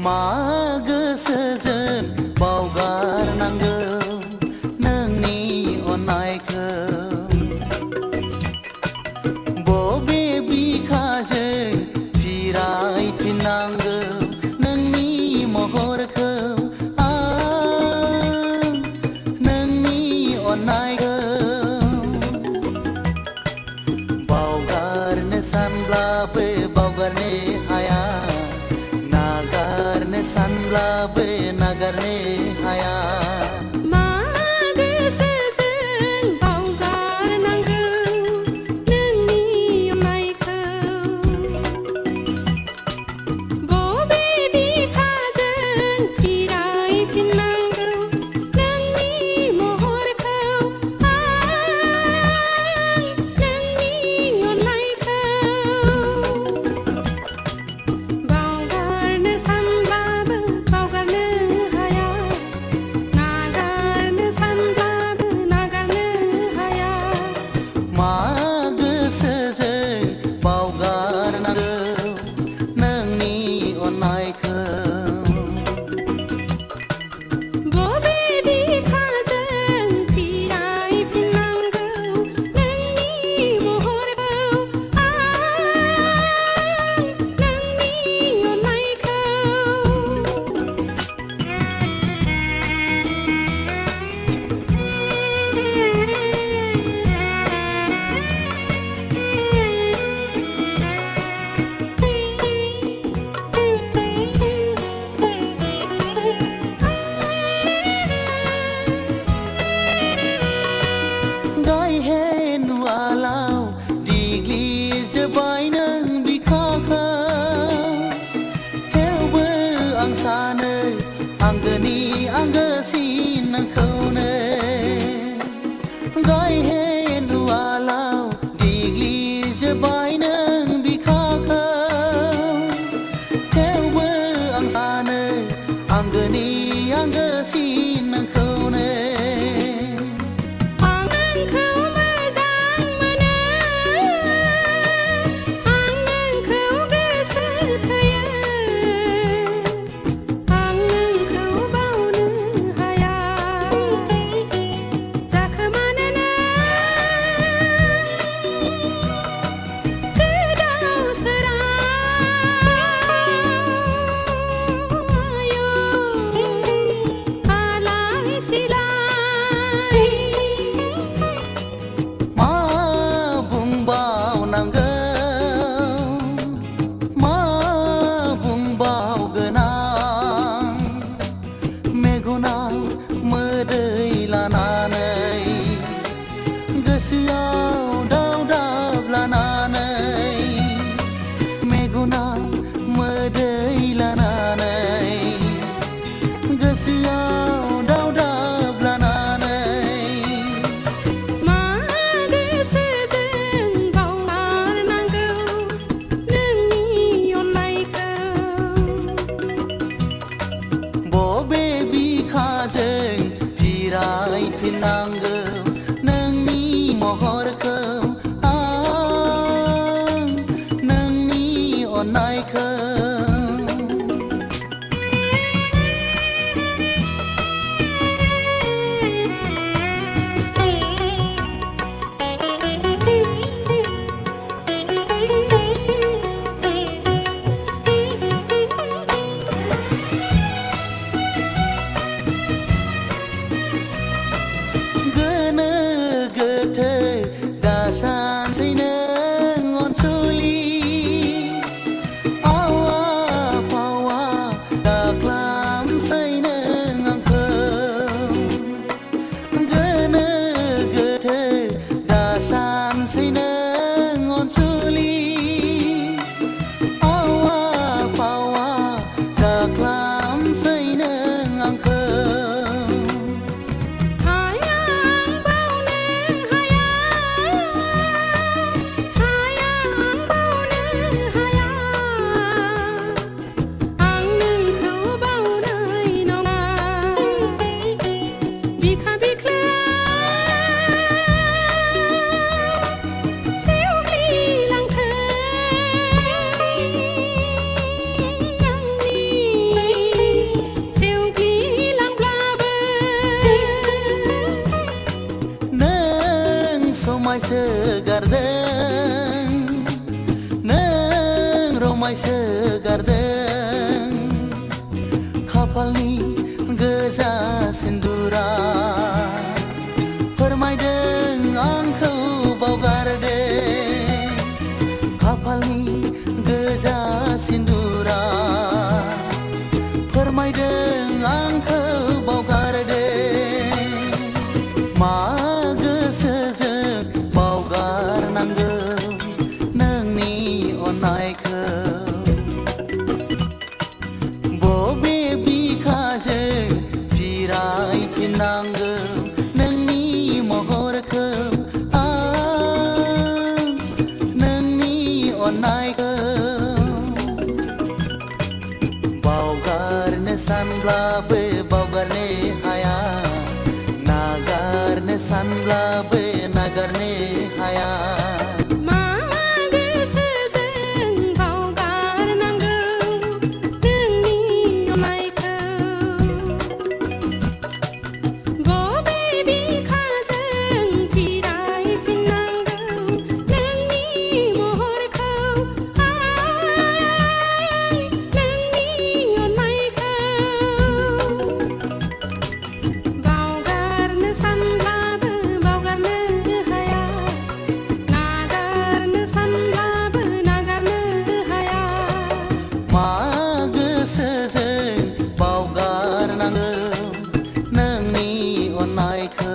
मा गोसोजों बावगारनांगौ नोंनि अननायखौ बबे बिखाजों फिरायफिननांगौ नोंनि महरखौ आं नोंनि अननायखौ बावगारनो सानब्लाबो बावगारनो हाया नागारनो सानब्लाबो नागारनो हाया आंगोनि आंगोसिन नोंखौनो गायहेन उवालाव देग्लिजोब्बाय नों बिखाखौ थेवबो आं सानो आंगोनि आंगोसिन नोंखौनो गोसोआव दावदाब लानानै मेगनाव मोदै लानानै गोसोआव दावदाब लानानै मा गोसोजों बावगारनांगौ नोंनि अननायखौ बबे बिखाजों फिरायफिननांगौ महरखौ आं नोंनि अननायखौ दासानसै नों अनसुलि आवा फावा दाख्लामसै नों आंखौ गोनो गोथो दासानसै नों अनसुलि आवा फावा दाख्लामसै नों आंखौ रमायसो गारदों नों रमायसो गारदों खाफालनि गोजा सिन्दुरा फोरमायदों आंखौ बावगारदों खाफालनि गोजा सिन्दुरा फोरमायदों आंखौ बावगारदों मा गोसोजों बावगारनांगौ नोंनि अननायखौ बबे बिखाजों फिरायफिननांगौ नोंनि महरखौ आं नोंनि अननायखौ बावगारनो सानब्लाबो बावगारनो हाया नागारनो सानब्लाबो नागारनो हाया मा गोसोजों बावगारनांगौ नोंनि अननायखौ बबे बिखाजों फिरायफिननांगौ नोंनि महरखौ नोंनि अननायखौ बावगारनो सानब्लाबो बावगारनो हाया नागारनो सानब्लाबो नागारनो हाया मा गोसोजों बावगारनांगौ नोंनि अननायखौ